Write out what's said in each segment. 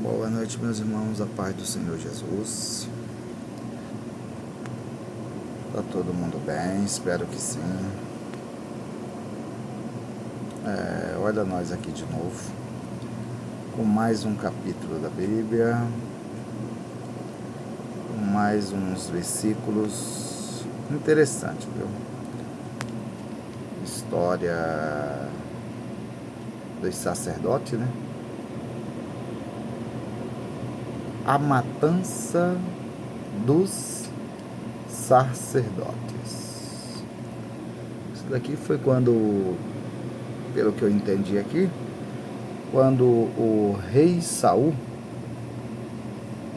Boa noite, meus irmãos, a paz do Senhor Jesus. Tá todo mundo bem? Espero que sim. Olha nós aqui de novo, com mais um capítulo da Bíblia, com mais uns versículos interessantes, viu? História dos sacerdotes, né? A matança dos sacerdotes. Isso daqui foi quando, pelo que eu entendi aqui, quando o rei Saul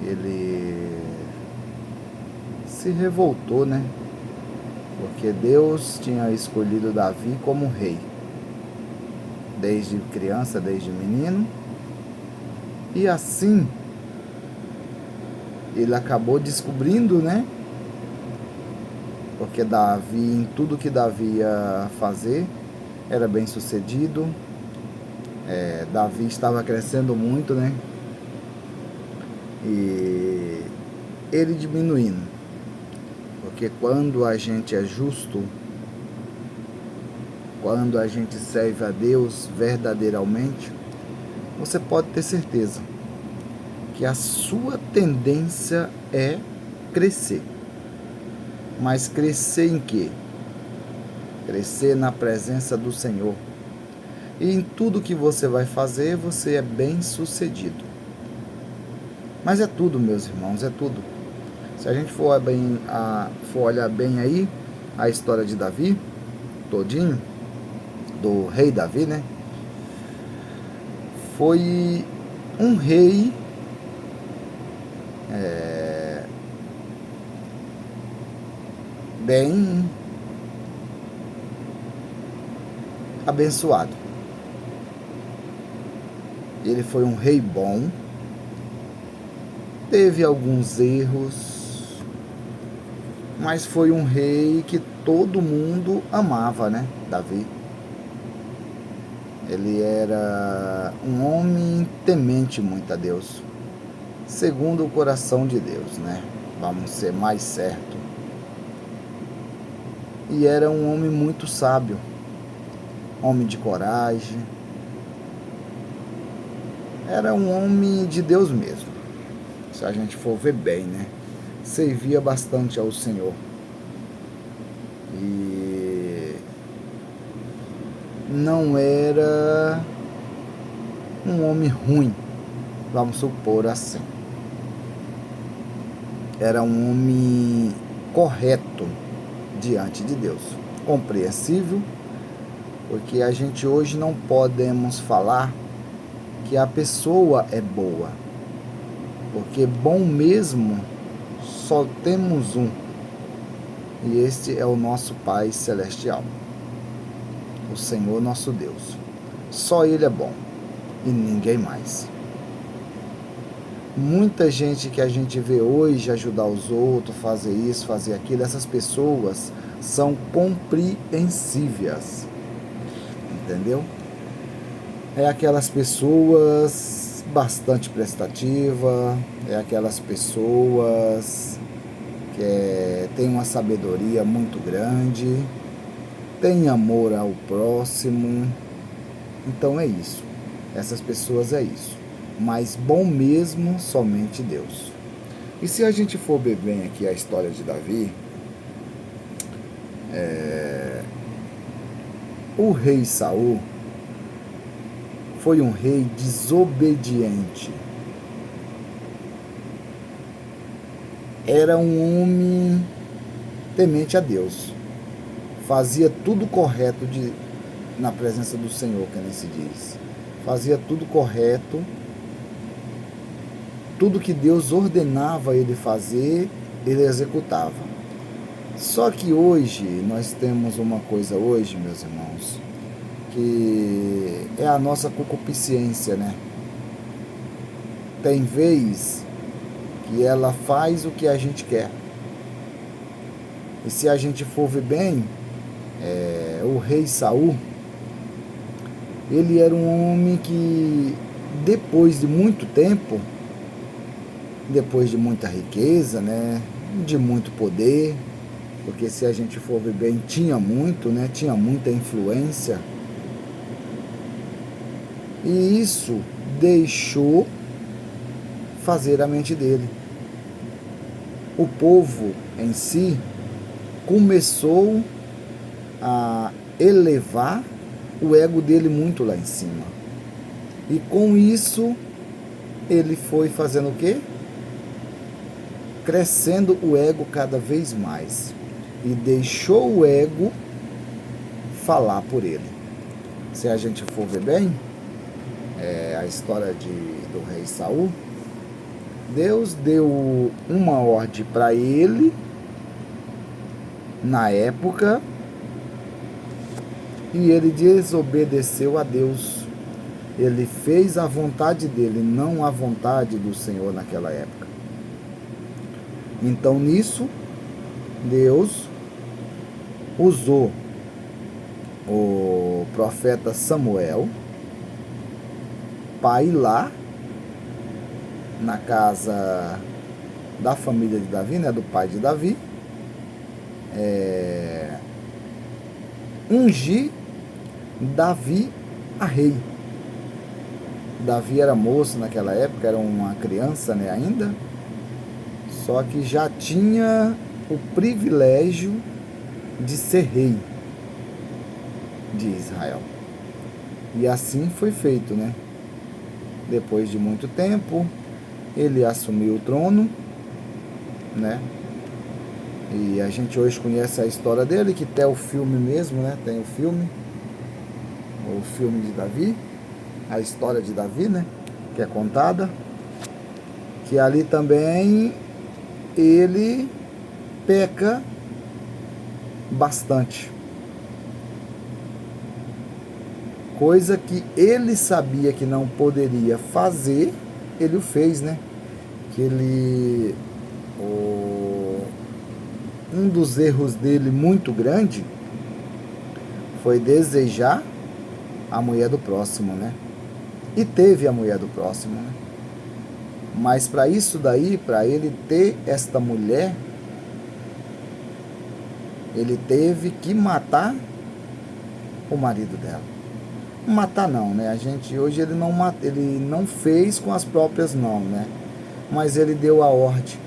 ele se revoltou, né? Porque Deus tinha escolhido Davi como rei, desde criança, desde menino, e assim ele acabou descobrindo, né? Porque Davi, em tudo que Davi ia fazer, era bem sucedido. Davi estava crescendo muito, né? E ele diminuindo. Porque quando a gente é justo, quando a gente serve a Deus verdadeiramente, você pode ter certeza que a sua tendência é crescer. Mas crescer em quê? Crescer na presença do Senhor. E em tudo que você vai fazer, você é bem sucedido. Mas é tudo, meus irmãos, é tudo. Se a gente for olhar bem aí a história de Davi, todinho, do rei Davi, né? Foi um rei bem abençoado. Ele foi um rei bom, teve alguns erros, mas foi um rei que todo mundo amava, né? Davi. Ele era um homem temente muito a Deus, segundo o coração de Deus, né? Vamos ser mais certo. E era um homem muito sábio, homem de coragem. Era um homem de Deus mesmo, se a gente for ver bem, né? Servia bastante ao Senhor. E não era um homem ruim, vamos supor assim. Era um homem correto diante de Deus, compreensível, porque a gente hoje não podemos falar que a pessoa é boa, porque bom mesmo só temos um, e este é o nosso Pai Celestial, o Senhor nosso Deus. Só Ele é bom e ninguém mais. Muita gente que a gente vê hoje ajudar os outros, fazer isso, fazer aquilo, essas pessoas são compreensíveis, entendeu? É aquelas pessoas bastante prestativas, é aquelas pessoas que têm uma sabedoria muito grande, tem amor ao próximo. Então é isso, essas pessoas é isso. Mas bom mesmo somente Deus. E se a gente for ver bem aqui a história de Davi, o rei Saul foi um rei desobediente. Era um homem temente a Deus. Fazia tudo correto na presença do Senhor, que nem se diz. Fazia tudo correto. Tudo que Deus ordenava ele fazer, ele executava. Só que hoje, nós temos uma coisa hoje, meus irmãos, que é a nossa concupiscência, né? Tem vez que ela faz o que a gente quer. E se a gente for ver bem, o rei Saul, ele era um homem que depois de muito tempo, depois de muita riqueza, né, de muito poder, porque se a gente for ver bem, tinha muito, né, tinha muita influência, e isso deixou fazer a mente dele. O povo em si começou a elevar o ego dele muito lá em cima. E com isso, ele foi fazendo o quê? Crescendo o ego cada vez mais. E deixou o ego falar por ele. Se a gente for ver bem, a história do rei Saul, Deus deu uma ordem para ele, na época, e ele desobedeceu a Deus. Ele fez a vontade dele, não a vontade do Senhor naquela época. Então, nisso, Deus usou o profeta Samuel para ir lá na casa da família de Davi, né, do pai de Davi, ungir Davi a rei. Davi era moço naquela época, era uma criança, né, ainda, só que já tinha o privilégio de ser rei de Israel. E assim foi feito, né? Depois de muito tempo, ele assumiu o trono, né? E a gente hoje conhece a história dele, que tem o filme mesmo, né? Tem o filme de Davi, a história de Davi, né? Que é contada, que ali também ele peca bastante. Coisa que ele sabia que não poderia fazer, ele o fez, né? Que ele... um dos erros dele muito grande foi desejar a mulher do próximo, né? E teve a mulher do próximo, né? Mas para isso daí, para ele ter esta mulher, ele teve que matar o marido dela. Matar não, né? A gente hoje ele não fez com as próprias mãos, né? Mas ele deu a ordem.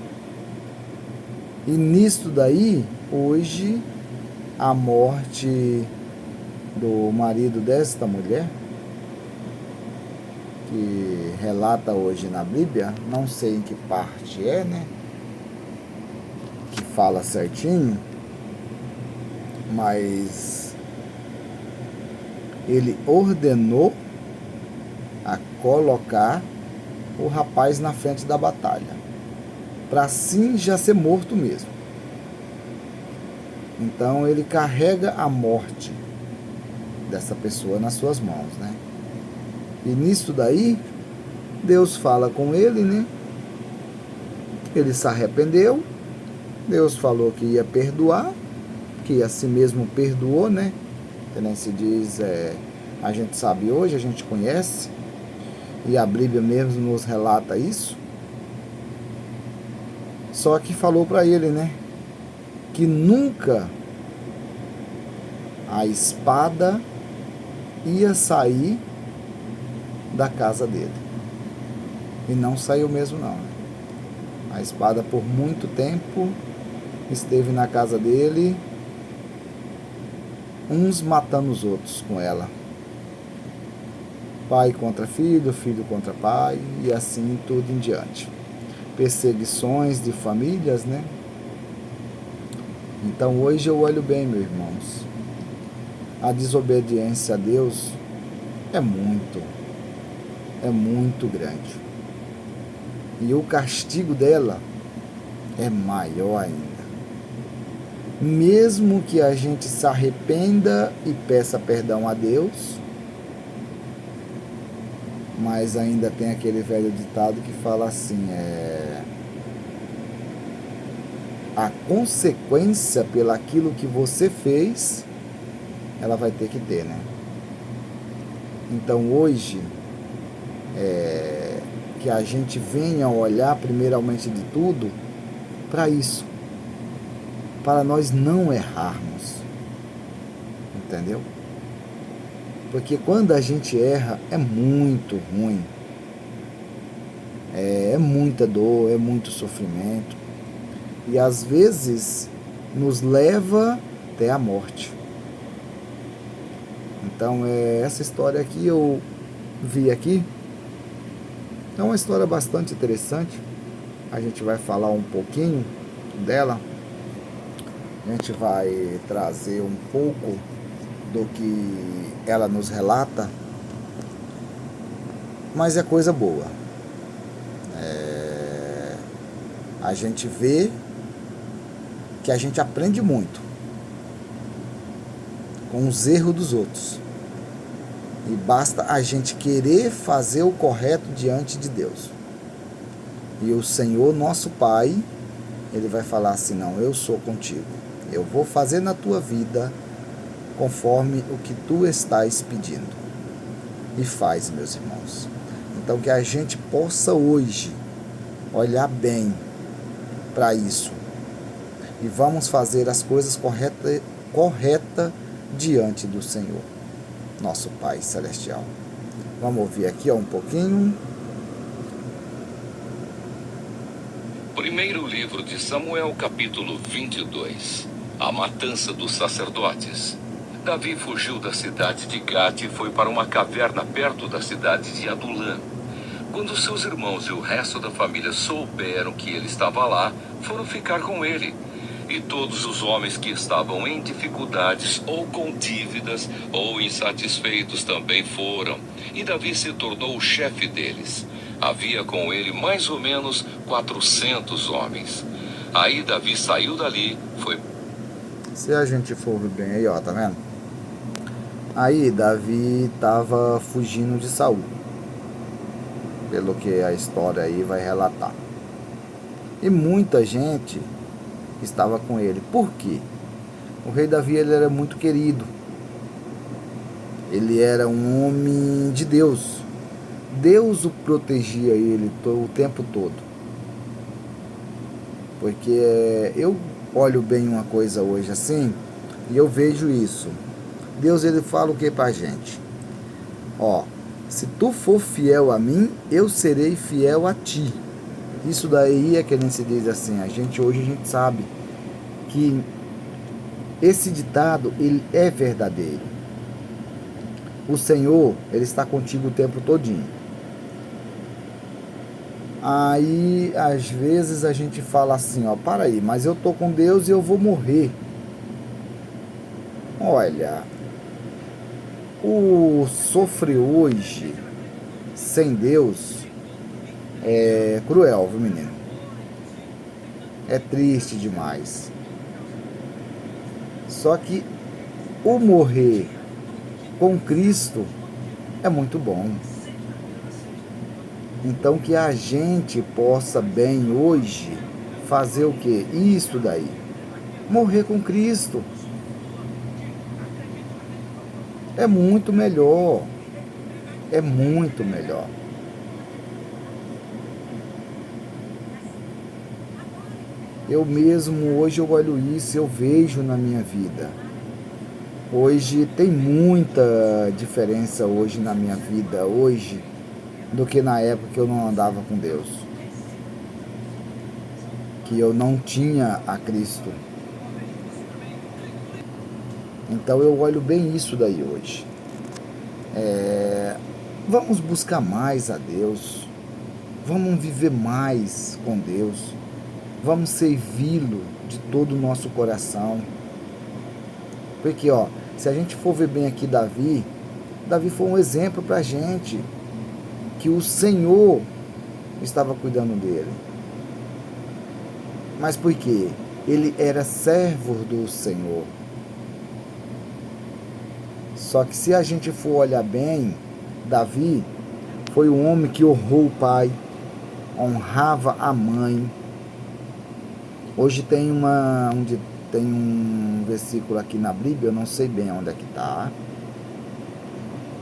E nisso daí, hoje, a morte do marido desta mulher, que relata hoje na Bíblia, não sei em que parte é, né? Que fala certinho, mas ele ordenou a colocar o rapaz na frente da batalha, para assim já ser morto mesmo. Então ele carrega a morte dessa pessoa nas suas mãos, né? E nisso daí, Deus fala com ele, né? Ele se arrependeu, Deus falou que ia perdoar, que a si mesmo perdoou, né? Que nem se diz, a gente sabe hoje, a gente conhece, e a Bíblia mesmo nos relata isso. Só que falou para ele, né, que nunca a espada ia sair da casa dele. E não saiu mesmo não. A espada por muito tempo esteve na casa dele, uns matando os outros com ela. Pai contra filho, filho contra pai, e assim tudo em diante. Perseguições de famílias, né? Então hoje eu olho bem, meus irmãos. A desobediência a Deus é muito grande. E o castigo dela é maior ainda. Mesmo que a gente se arrependa e peça perdão a Deus, mas ainda tem aquele velho ditado que fala assim, a consequência pelaquilo que você fez, ela vai ter que ter, né? Então hoje, que a gente venha olhar primeiramente de tudo para isso, para nós não errarmos, entendeu? Porque quando a gente erra é muito ruim, é muita dor, é muito sofrimento e às vezes nos leva até a morte. Então essa história aqui eu vi aqui, é uma história bastante interessante. A gente vai falar um pouquinho dela, a gente vai trazer um pouco do que ela nos relata, mas é coisa boa. A gente vê que a gente aprende muito com os erros dos outros. E basta a gente querer fazer o correto diante de Deus. E o Senhor, nosso Pai, Ele vai falar assim, não, eu sou contigo. Eu vou fazer na tua vida conforme o que tu estás pedindo. E faz, meus irmãos. Então que a gente possa hoje olhar bem para isso. E vamos fazer as coisas corretas diante do Senhor, nosso Pai Celestial. Vamos ouvir aqui um pouquinho. Primeiro livro de Samuel, capítulo 22. A matança dos sacerdotes. Davi fugiu da cidade de Gate e foi para uma caverna perto da cidade de Adulã. Quando seus irmãos e o resto da família souberam que ele estava lá, foram ficar com ele. E todos os homens que estavam em dificuldades, ou com dívidas, ou insatisfeitos também foram. E Davi se tornou o chefe deles. Havia com ele mais ou menos 400 homens. Aí Davi saiu dali, foi... Se a gente for ver bem aí, ó, tá vendo? Aí Davi estava fugindo de Saul, pelo que a história aí vai relatar. E muita gente estava com ele. Por quê? O rei Davi, ele era muito querido. Ele era um homem de Deus. Deus o protegia ele o tempo todo. Porque eu olho bem uma coisa hoje assim, e eu vejo isso. Deus, ele fala o que pra gente? Ó, se tu for fiel a mim, eu serei fiel a ti. Isso daí é que a gente se diz assim, hoje a gente sabe que esse ditado, ele é verdadeiro. O Senhor, ele está contigo o tempo todinho. Aí, às vezes a gente fala assim, ó, para aí, mas eu tô com Deus e eu vou morrer. Olha, o sofrer hoje sem Deus é cruel, viu, menino? É triste demais. Só que o morrer com Cristo é muito bom. Então que a gente possa bem hoje fazer o quê? Isso daí. Morrer com Cristo. É muito melhor. É muito melhor. Eu mesmo, hoje eu olho isso, eu vejo na minha vida. Hoje tem muita diferença hoje na minha vida, hoje, do que na época que eu não andava com Deus. Que eu não tinha a Cristo. Então eu olho bem isso daí hoje. Vamos buscar mais a Deus. Vamos viver mais com Deus. Vamos servi-lo de todo o nosso coração. Porque, ó, se a gente for ver bem aqui Davi foi um exemplo pra gente que o Senhor estava cuidando dele. Mas por quê? Ele era servo do Senhor. Só que se a gente for olhar bem, Davi foi um homem que honrou o pai, honrava a mãe. Hoje tem um versículo aqui na Bíblia, eu não sei bem onde é que está,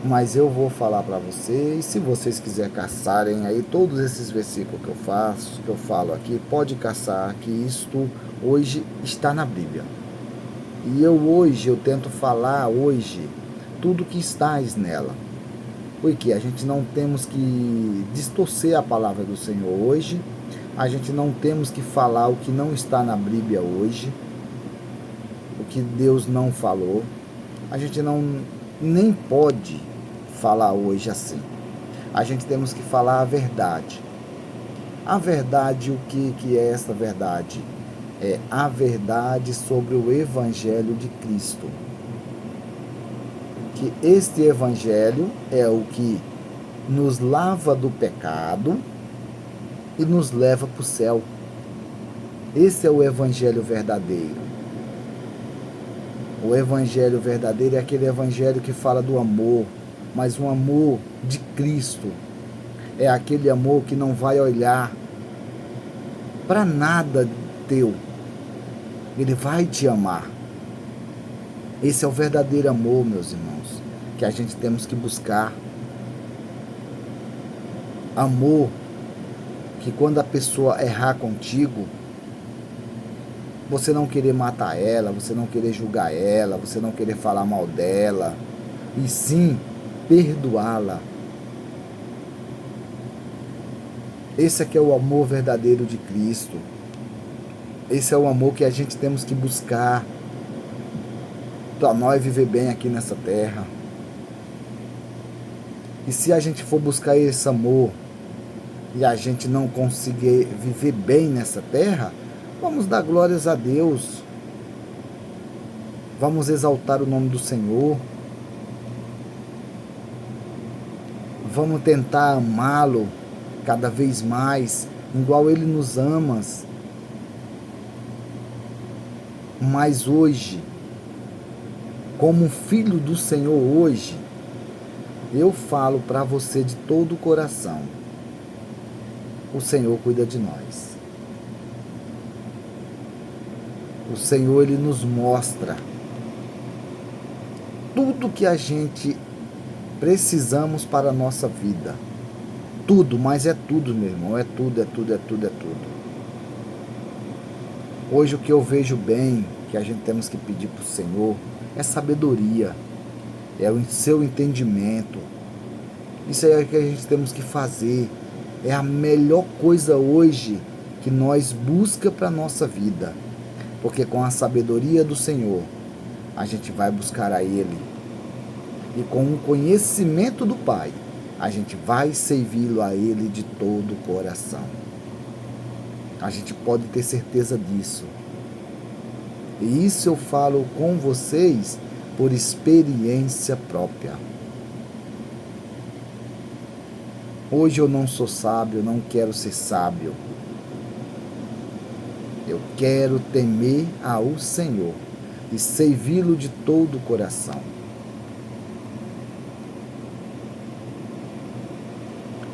Mas eu vou falar para vocês, se vocês quiserem caçarem aí todos esses versículos que eu falo aqui, pode caçar, que isto hoje está na Bíblia. E eu tento falar hoje tudo que está nela. Porque a gente não temos que distorcer a palavra do Senhor hoje, a gente não temos que falar o que não está na Bíblia hoje, o que Deus não falou, a gente nem pode falar hoje assim. A gente temos que falar a verdade. A verdade, o que é essa verdade? É a verdade sobre o Evangelho de Cristo. Que este Evangelho é o que nos lava do pecado e nos leva para o céu. Esse é o Evangelho verdadeiro. O Evangelho verdadeiro é aquele Evangelho que fala do amor, mas um amor de Cristo. É aquele amor que não vai olhar para nada teu. Ele vai te amar. Esse é o verdadeiro amor, meus irmãos, que a gente temos que buscar. Amor que quando a pessoa errar contigo, você não querer matar ela, você não querer julgar ela, você não querer falar mal dela, e sim perdoá-la. Esse aqui é o amor verdadeiro de Cristo. Esse é o amor que a gente temos que buscar para nós viver bem aqui nessa terra. E se a gente for buscar esse amor e a gente não conseguir viver bem nessa terra, vamos dar glórias a Deus. Vamos exaltar o nome do Senhor. Vamos tentar amá-lo cada vez mais, igual Ele nos ama. Mas hoje, como filho do Senhor hoje, eu falo para você de todo o coração, o Senhor cuida de nós. O Senhor, Ele nos mostra tudo que a gente precisamos para a nossa vida. Tudo, mas é tudo, meu irmão. É tudo, é tudo, é tudo, é tudo. Hoje o que eu vejo bem, que a gente temos que pedir para o Senhor, é sabedoria. É o seu entendimento. Isso é o que a gente temos que fazer. É a melhor coisa hoje que nós buscamos para a nossa vida. Porque com a sabedoria do Senhor, a gente vai buscar a Ele. E com o conhecimento do Pai, a gente vai servi-lo a Ele de todo o coração. A gente pode ter certeza disso. E isso eu falo com vocês por experiência própria. Hoje eu não sou sábio, eu não quero ser sábio. Eu quero temer ao Senhor e servi-lo de todo o coração.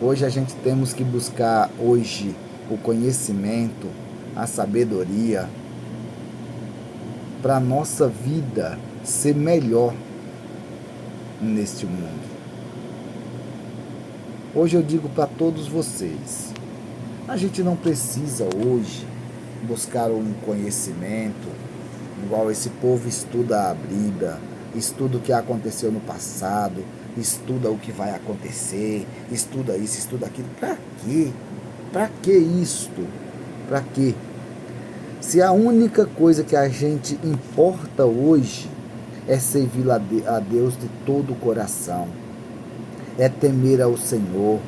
Hoje a gente temos que buscar hoje o conhecimento, a sabedoria, para a nossa vida ser melhor neste mundo. Hoje eu digo para todos vocês, a gente não precisa hoje buscar um conhecimento, igual esse povo estuda a Bíblia, estuda o que aconteceu no passado, estuda o que vai acontecer, estuda isso, estuda aquilo. Para quê? Para que isto? Para quê? Se a única coisa que a gente importa hoje é servir a Deus de todo o coração, é temer ao Senhor,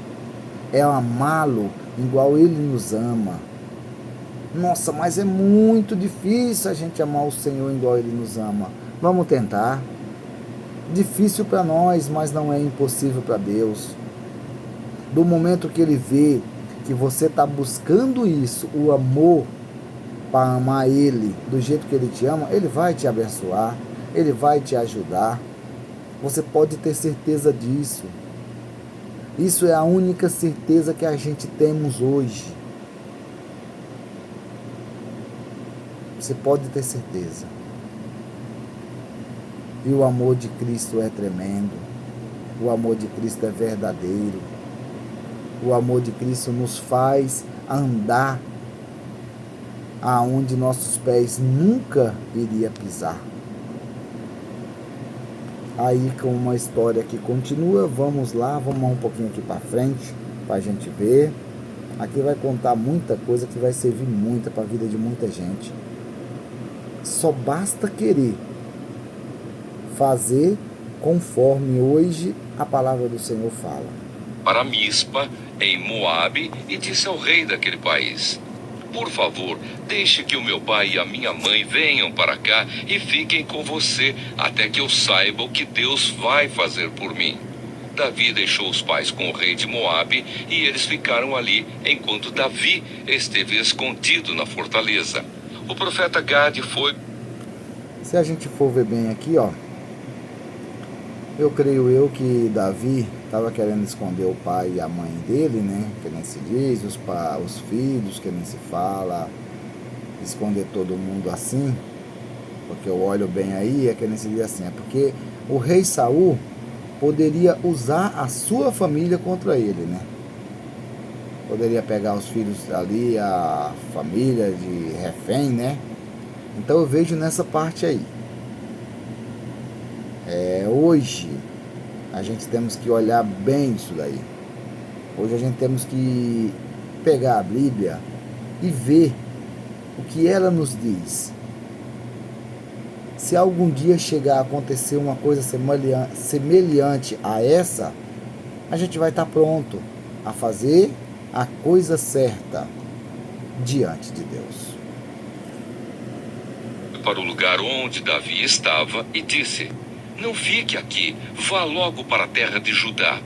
é amá-lo igual Ele nos ama. Nossa, mas é muito difícil a gente amar o Senhor igual Ele nos ama. Vamos tentar. Difícil para nós, mas não é impossível para Deus. Do momento que Ele vê que você está buscando isso, o amor, para amar Ele do jeito que Ele te ama, Ele vai te abençoar, Ele vai te ajudar. Você pode ter certeza disso. Isso é a única certeza que a gente temos hoje. Você pode ter certeza. E o amor de Cristo é tremendo. O amor de Cristo é verdadeiro. O amor de Cristo nos faz andar aonde nossos pés nunca iriam pisar. Aí, com uma história que continua, vamos lá, vamos um pouquinho aqui para frente, para a gente ver. Aqui vai contar muita coisa que vai servir muito para a vida de muita gente. Só basta querer fazer conforme hoje a palavra do Senhor fala. Para Mispa, em Moabe, e disse ao rei daquele país: por favor, deixe que o meu pai e a minha mãe venham para cá e fiquem com você, até que eu saiba o que Deus vai fazer por mim. Davi deixou os pais com o rei de Moabe e eles ficaram ali, enquanto Davi esteve escondido na fortaleza. O profeta Gade foi... Se a gente for ver bem aqui, ó, eu creio eu que Davi estava querendo esconder o pai e a mãe dele, né? Que nem se diz, os filhos, que nem se fala, esconder todo mundo assim, porque eu olho bem aí, é que nem se diz assim, é porque o rei Saul poderia usar a sua família contra ele, né? Poderia pegar os filhos ali, a família de refém, né? Então eu vejo nessa parte aí. Hoje a gente temos que olhar bem isso daí. Hoje a gente temos que pegar a Bíblia e ver o que ela nos diz. Se algum dia chegar a acontecer uma coisa semelhante a essa, a gente vai estar pronto a fazer a coisa certa diante de Deus. Para o lugar onde Davi estava e disse: não fique aqui, vá logo para a terra de Judá.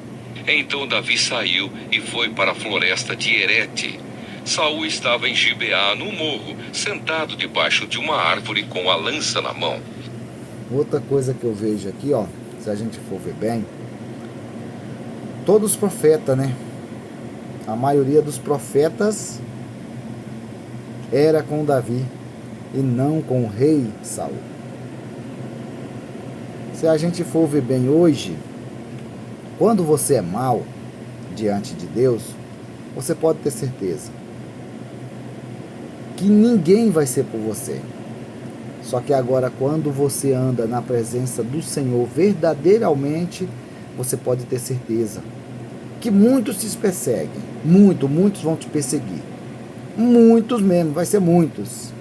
Então Davi saiu e foi para a floresta de Herete. Saul estava em Gibeá, no morro, sentado debaixo de uma árvore com a lança na mão. Outra coisa que eu vejo aqui, ó, se a gente for ver bem, todos os profetas, né? A maioria dos profetas era com Davi e não com o rei Saul. Se a gente for ver bem hoje, quando você é mau diante de Deus, você pode ter certeza que ninguém vai ser por você. Só que agora, quando você anda na presença do Senhor verdadeiramente, você pode ter certeza que muitos te perseguem. Muitos vão te perseguir. Muitos mesmo, vai ser muitos.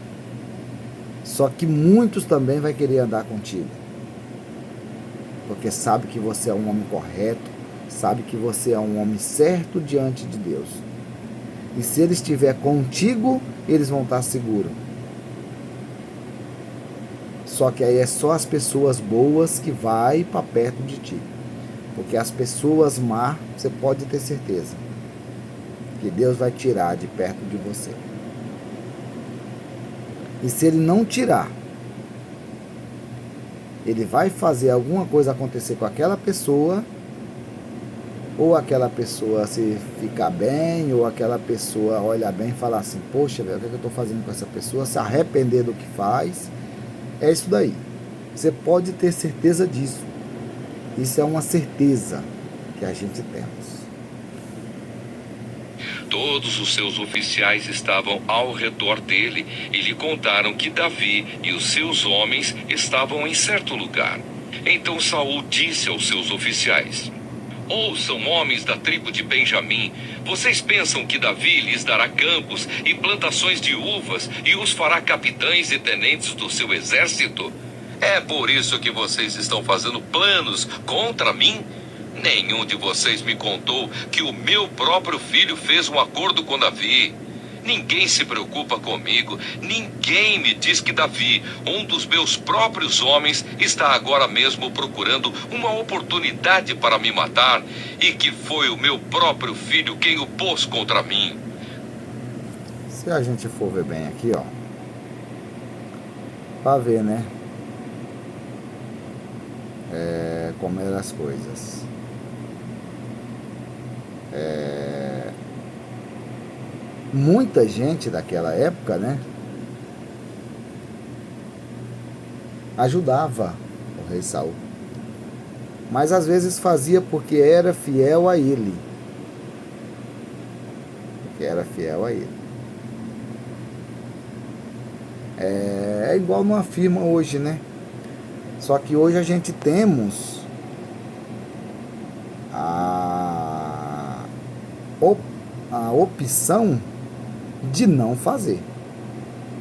Só que muitos também vai querer andar contigo. Porque sabe que você é um homem correto, sabe que você é um homem certo diante de Deus. E se ele estiver contigo, eles vão estar seguros. Só que aí é só as pessoas boas que vai para perto de ti. Porque as pessoas más, você pode ter certeza que Deus vai tirar de perto de você. E se ele não tirar, ele vai fazer alguma coisa acontecer com aquela pessoa, ou aquela pessoa se ficar bem, ou aquela pessoa olhar bem e falar assim: poxa, velho, o que eu estou fazendo com essa pessoa? Se arrepender do que faz. É isso daí. Você pode ter certeza disso. Isso é uma certeza que a gente temos. Todos os seus oficiais estavam ao redor dele e lhe contaram que Davi e os seus homens estavam em certo lugar. Então Saul disse aos seus oficiais: ouçam, homens da tribo de Benjamim, vocês pensam que Davi lhes dará campos e plantações de uvas e os fará capitães e tenentes do seu exército? É por isso que vocês estão fazendo planos contra mim? Nenhum de vocês me contou que o meu próprio filho fez um acordo com Davi. Ninguém se preocupa comigo. Ninguém me diz que Davi, um dos meus próprios homens, está agora mesmo procurando uma oportunidade para me matar e que foi o meu próprio filho quem o pôs contra mim. Se a gente for ver bem aqui, ó, para ver, né? Como eram as coisas. Muita gente daquela época, né, ajudava o rei Saul. mas às vezes fazia porque era fiel a ele. Porque era fiel a ele. É igual numa firma hoje, né? Só que hoje a gente temos a opção de não fazer.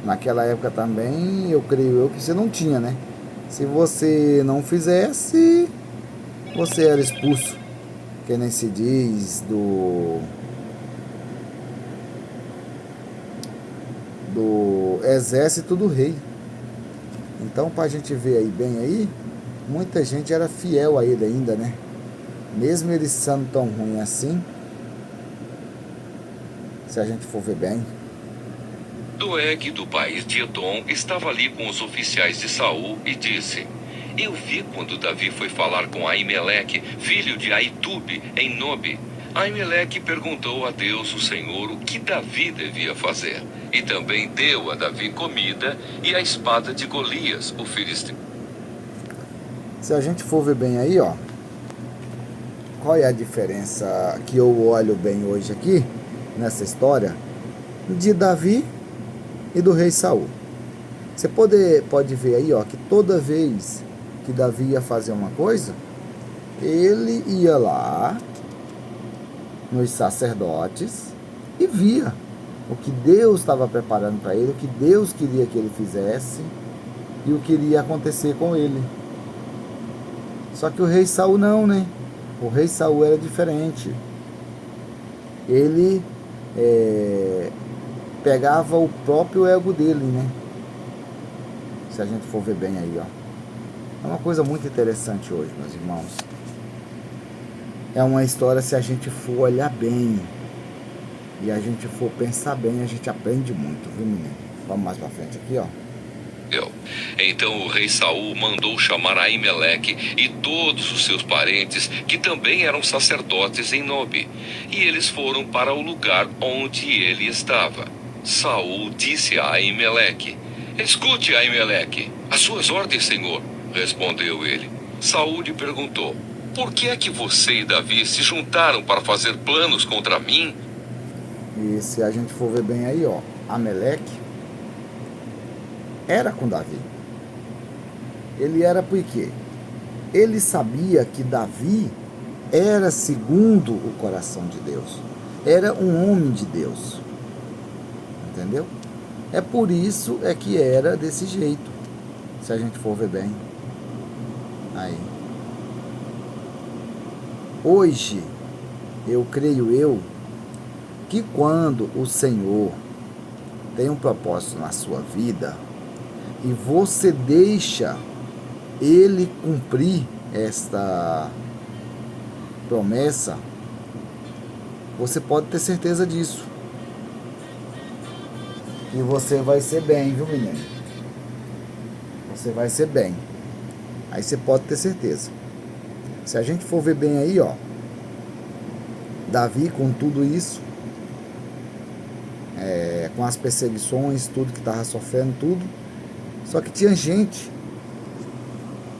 Naquela época também, eu creio eu que você não tinha, né? Se você não fizesse, você era expulso. Que nem se diz do exército do rei. Então, para a gente ver aí bem aí, muita gente era fiel a ele ainda, né? Mesmo ele sendo tão ruim assim, se a gente for ver bem. Doeg, do país de Edom, estava ali com os oficiais de Saul e disse: Eu vi quando Davi foi falar com Aimeleque, filho de Aitube, em Nobe. Aimeleque perguntou a Deus, o Senhor, o que Davi devia fazer. E também deu a Davi comida e a espada de Golias, o filisteu. Se a gente for ver bem aí, ó, qual é a diferença que eu olho bem hoje aqui, nessa história, de Davi e do rei Saul? Você pode ver aí, ó, que toda vez que Davi ia fazer uma coisa, ele ia lá nos sacerdotes e via o que Deus estava preparando para ele, o que Deus queria que ele fizesse e o que iria acontecer com ele. Só que o rei Saul não, né? O rei Saul era diferente. Ele pegava o próprio ego dele, né? Se a gente for ver bem aí, ó. É uma coisa muito interessante hoje, meus irmãos. É uma história, se a gente for olhar bem e a gente for pensar bem, a gente aprende muito, viu, menino? Vamos mais pra frente aqui, ó. Então o rei Saul mandou chamar Aimeleque e todos os seus parentes, que também eram sacerdotes em Nobe, e eles foram para o lugar onde ele estava. Saul disse a Aimeleque: Escute, Aimeleque, as suas ordens, senhor, respondeu ele. Saul lhe perguntou: Por que é que você e Davi se juntaram para fazer planos contra mim? E se a gente for ver bem aí, ó, Ameleque era com Davi. Ele era por quê? Ele sabia que Davi era segundo o coração de Deus. Era um homem de Deus. Entendeu? É por isso que era desse jeito. Se a gente for ver bem. Aí. Hoje, eu creio que quando o Senhor tem um propósito na sua vida e você deixa Ele cumprir esta promessa, você pode ter certeza disso. E você vai ser bem, viu, menino? Você vai ser bem. Aí você pode ter certeza. Se a gente for ver bem aí, ó, Davi com tudo isso, com as perseguições, tudo que estava sofrendo, tudo. Só que tinha gente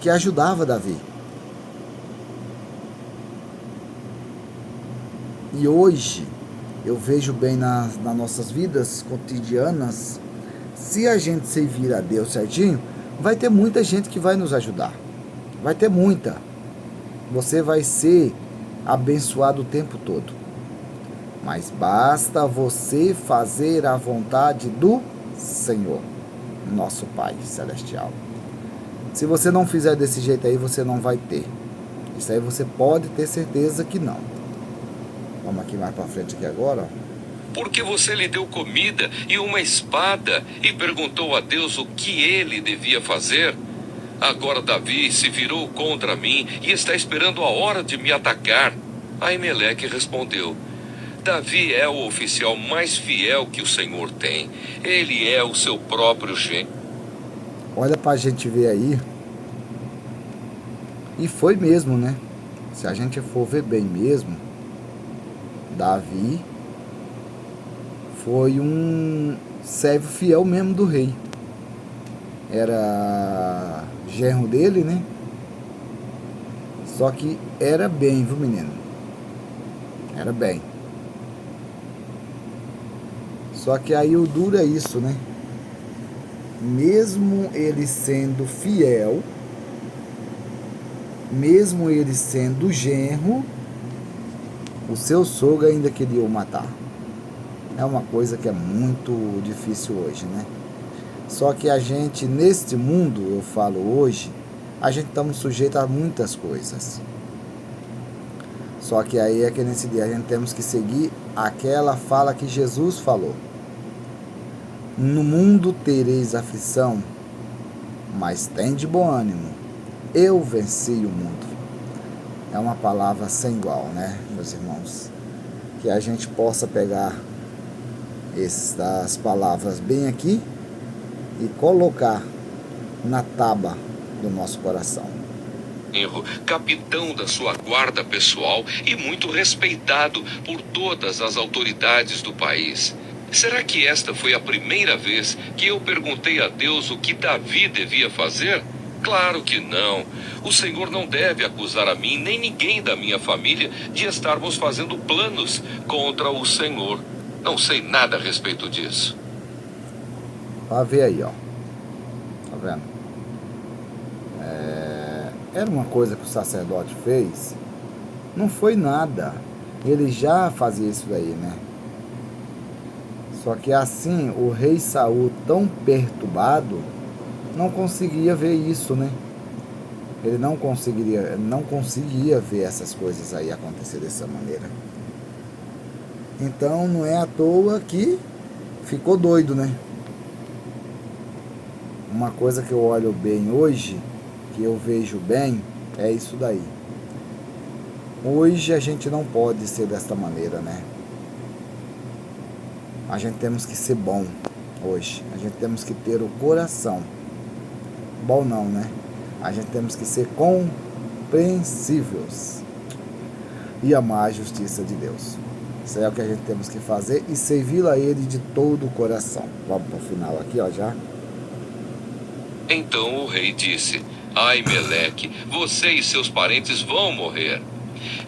que ajudava Davi. E hoje, eu vejo bem nas nossas vidas cotidianas, se a gente servir a Deus certinho, vai ter muita gente que vai nos ajudar. Vai ter muita. Você vai ser abençoado o tempo todo. Mas basta você fazer a vontade do Senhor, nosso Pai Celestial. Se você não fizer desse jeito aí, você não vai ter. Isso aí você pode ter certeza que não. Vamos aqui mais para frente aqui agora, ó. Porque você lhe deu comida e uma espada e perguntou a Deus o que ele devia fazer? Agora Davi se virou contra mim e está esperando a hora de me atacar. Aimeleque respondeu: Davi é o oficial mais fiel que o Senhor tem. Ele é o seu próprio gênio. Olha pra gente ver aí. E foi mesmo, né? Se a gente for ver bem mesmo, Davi foi um servo fiel mesmo do rei. Era genro dele, né? Só que era bem, viu, menino? Era bem. Só que aí o duro é isso, né? Mesmo ele sendo fiel, mesmo ele sendo genro, o seu sogro ainda queria o matar. É uma coisa que é muito difícil hoje, né? Só que a gente, neste mundo, eu falo hoje, a gente estamos sujeitos a muitas coisas. Só que aí é que nesse dia a gente temos que seguir aquela fala que Jesus falou. No mundo tereis aflição, mas tende bom ânimo. Eu venci o mundo. É uma palavra sem igual, né, meus irmãos? Que a gente possa pegar essas palavras bem aqui e colocar na tábua do nosso coração. Capitão da sua guarda pessoal e muito respeitado por todas as autoridades do país. Será que esta foi a primeira vez que eu perguntei a Deus o que Davi devia fazer? Claro que não. O Senhor não deve acusar a mim nem ninguém da minha família de estarmos fazendo planos contra o Senhor. Não sei nada a respeito disso. Pra ver aí, ó. Tá vendo? Era uma coisa que o sacerdote fez. Não foi nada. Ele já fazia isso daí, né? Só que assim, o rei Saul, tão perturbado, não conseguia ver isso, né? Ele não conseguia ver essas coisas aí acontecer dessa maneira. Então não é à toa que ficou doido, né? Uma coisa que eu olho bem hoje, que eu vejo bem, é isso daí. Hoje a gente não pode ser desta maneira, né? A gente temos que ser bom hoje. A gente temos que ter o coração. Bom não, né? A gente temos que ser compreensíveis e amar a justiça de Deus. Isso é o que a gente temos que fazer e servir a Ele de todo o coração. Vamos para o final aqui, ó, já. Então o rei disse: Aimeleque, você e seus parentes vão morrer.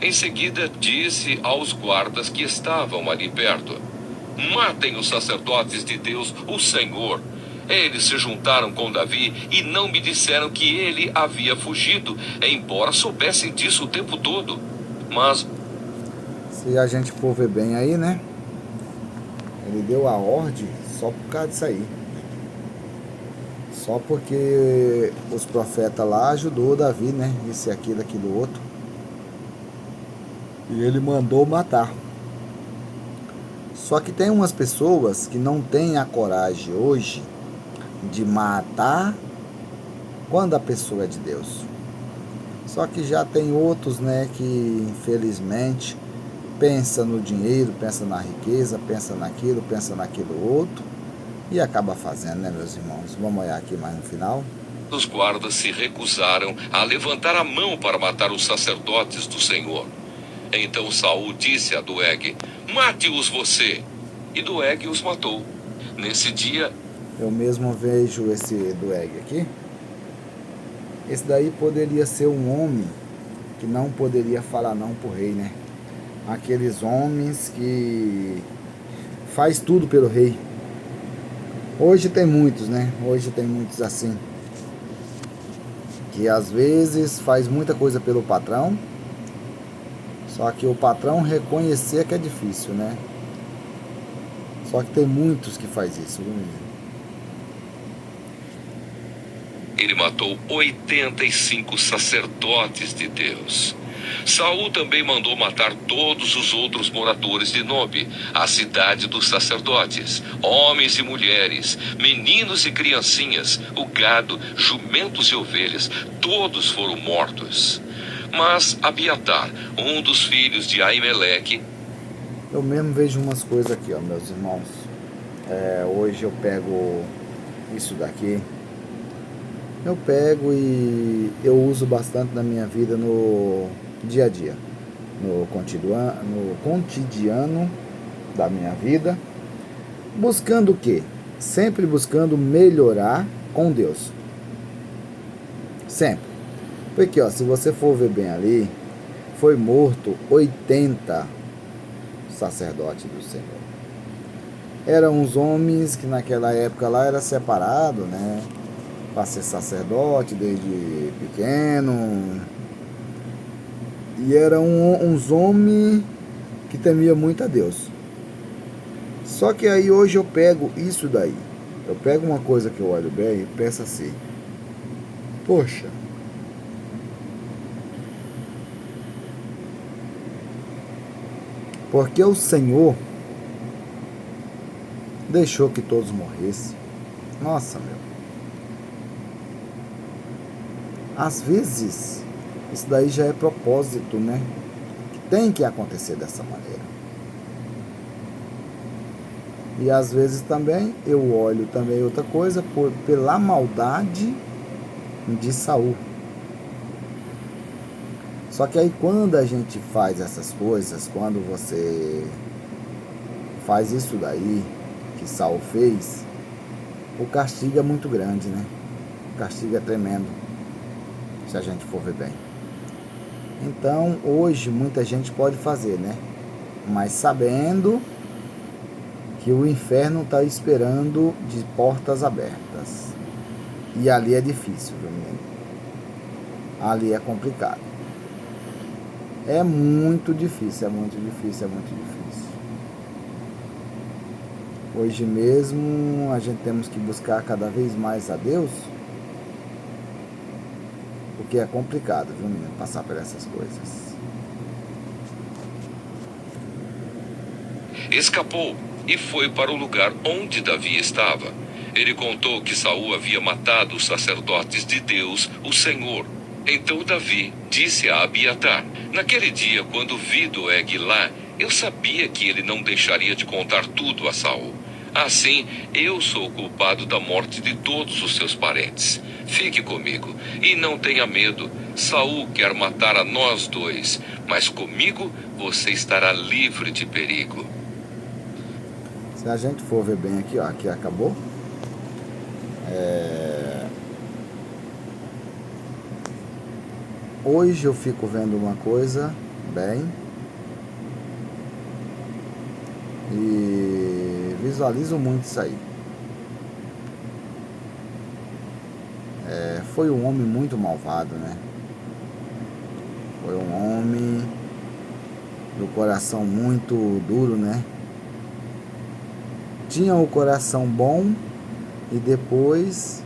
Em seguida disse aos guardas que estavam ali perto: matem os sacerdotes de Deus, o Senhor. Eles se juntaram com Davi e não me disseram que ele havia fugido, embora soubessem disso o tempo todo. Mas se a gente for ver bem aí, né? Ele deu a ordem só por causa disso aí. Só porque os profetas lá ajudou Davi, né? Isso e aquilo, aquilo outro. E ele mandou matar. Só que tem umas pessoas que não têm a coragem hoje de matar quando a pessoa é de Deus. Só que já tem outros, né, que infelizmente pensa no dinheiro, pensa na riqueza, pensa naquilo outro e acaba fazendo, né, meus irmãos? Vamos olhar aqui mais no final. Os guardas se recusaram a levantar a mão para matar os sacerdotes do Senhor. Então Saul disse a Doeg: mate-os você. E Doeg os matou. Nesse dia, eu mesmo vejo esse Doeg aqui. Esse daí poderia ser um homem que não poderia falar não pro rei, né? Aqueles homens que faz tudo pelo rei. Hoje tem muitos, né? Hoje tem muitos assim, que às vezes faz muita coisa pelo patrão, só que o patrão reconhecer que é difícil, né? Só que tem muitos que faz isso, viu, menino? ele matou 85 sacerdotes de Deus. Saul também mandou matar todos os outros moradores de Nobe, a cidade dos sacerdotes, homens e mulheres, meninos e criancinhas, o gado, jumentos e ovelhas, todos foram mortos. Mas Abiatar, um dos filhos de Aimeleque... Eu mesmo vejo umas coisas aqui, ó, meus irmãos. Hoje eu pego isso daqui, eu pego e eu uso bastante na minha vida no dia a dia, no cotidiano da minha vida, buscando o quê? Sempre buscando melhorar com Deus. Sempre. Porque, ó, se você for ver bem ali, foi morto 80 sacerdotes do Senhor. Eram uns homens que naquela época lá era separado, né? Para ser sacerdote desde pequeno. E eram uns homens que temiam muito a Deus. Só que aí hoje eu pego isso daí. Eu pego uma coisa que eu olho bem e penso assim: poxa, porque o Senhor deixou que todos morressem? Nossa, meu. Às vezes, isso daí já é propósito, né? Tem que acontecer dessa maneira. E às vezes também eu olho também outra coisa pela maldade de Saul. Só que aí quando a gente faz essas coisas, quando você faz isso daí que Saul fez, o castigo é muito grande, né? O castigo é tremendo, se a gente for ver bem. Então hoje muita gente pode fazer, né? Mas sabendo que o inferno está esperando de portas abertas. E ali é difícil, viu, menino? Ali é complicado. É muito difícil, é muito difícil, é muito difícil. Hoje mesmo a gente temos que buscar cada vez mais a Deus, porque é complicado, viu, menino, passar por essas coisas. Escapou e foi para o lugar onde Davi estava. Ele contou que Saul havia matado os sacerdotes de Deus, o Senhor. Então Davi disse a Abiatar: naquele dia, quando vi Doeg lá, eu sabia que ele não deixaria de contar tudo a Saul. Assim, eu sou culpado da morte de todos os seus parentes. Fique comigo e não tenha medo. Saul quer matar a nós dois, mas comigo você estará livre de perigo. Se a gente for ver bem aqui, ó, aqui acabou. Hoje eu fico vendo uma coisa bem e visualizo muito isso aí. Foi um homem muito malvado, né? Foi um homem do coração muito duro, né? Tinha o coração bom e depois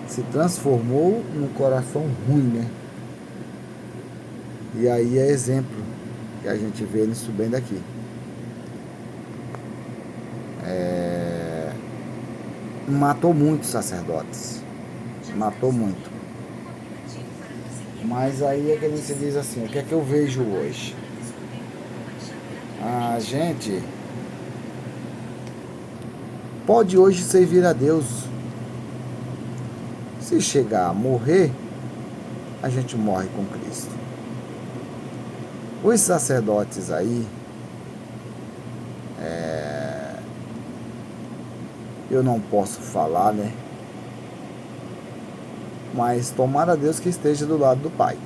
se transformou num coração ruim, né? E aí é exemplo que a gente vê nisso bem daqui. Matou muitos sacerdotes. Matou muito. Mas aí é que a gente diz assim: o que é que eu vejo hoje? A gente pode hoje servir a Deus. Se chegar a morrer, a gente morre com Cristo. Os sacerdotes aí, eu não posso falar, né? Mas tomara a Deus que esteja do lado do Pai.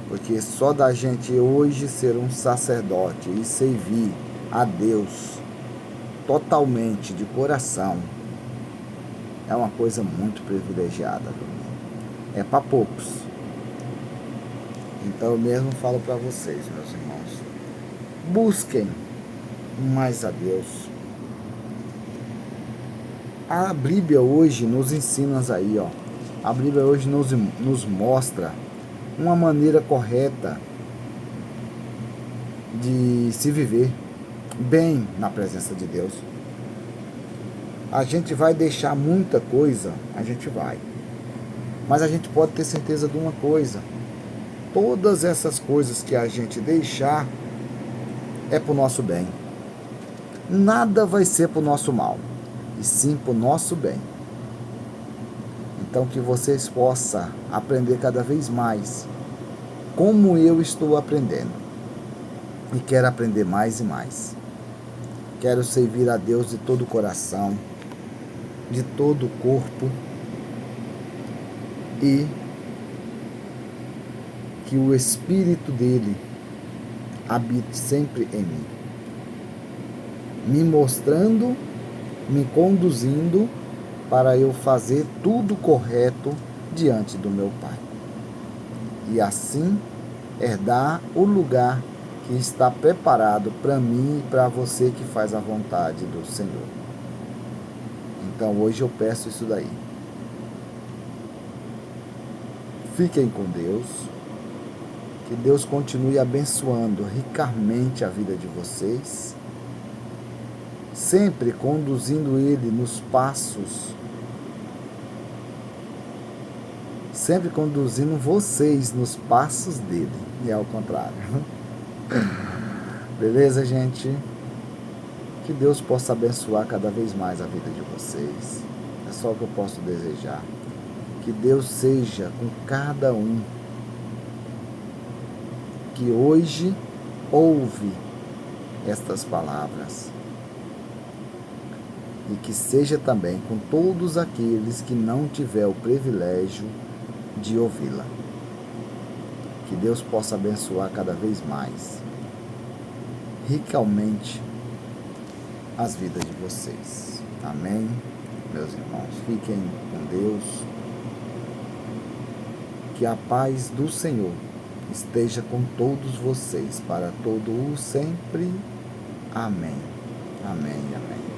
Porque só da gente hoje ser um sacerdote e servir a Deus totalmente, de coração, é uma coisa muito privilegiada, viu? É para poucos. Então eu mesmo falo para vocês, meus irmãos, busquem mais a Deus. A Bíblia hoje nos ensina aí, ó. A Bíblia hoje nos mostra uma maneira correta de se viver bem na presença de Deus. A gente vai deixar muita coisa, a gente vai. Mas a gente pode ter certeza de uma coisa: todas essas coisas que a gente deixar é para o nosso bem. Nada vai ser para o nosso mal, e sim para o nosso bem. Então que vocês possam aprender cada vez mais, como eu estou aprendendo. E quero aprender mais e mais. Quero servir a Deus de todo o coração, de todo o corpo, e que o Espírito dele habite sempre em mim, me mostrando, me conduzindo para eu fazer tudo correto diante do meu Pai. E assim herdar o lugar que está preparado para mim e para você que faz a vontade do Senhor. Então hoje eu peço isso daí. Fiquem com Deus. Que Deus continue abençoando ricamente a vida de vocês, sempre conduzindo Ele nos passos, sempre conduzindo vocês nos passos dele, e ao contrário. Beleza, gente? Que Deus possa abençoar cada vez mais a vida de vocês. É só o que eu posso desejar. Que Deus seja com cada um que hoje ouve estas palavras. E que seja também com todos aqueles que não tiver o privilégio de ouvi-la. Que Deus possa abençoar cada vez mais, ricamente, as vidas de vocês. Amém? Meus irmãos, fiquem com Deus. Que a paz do Senhor esteja com todos vocês, para todo o sempre. Amém. Amém, amém.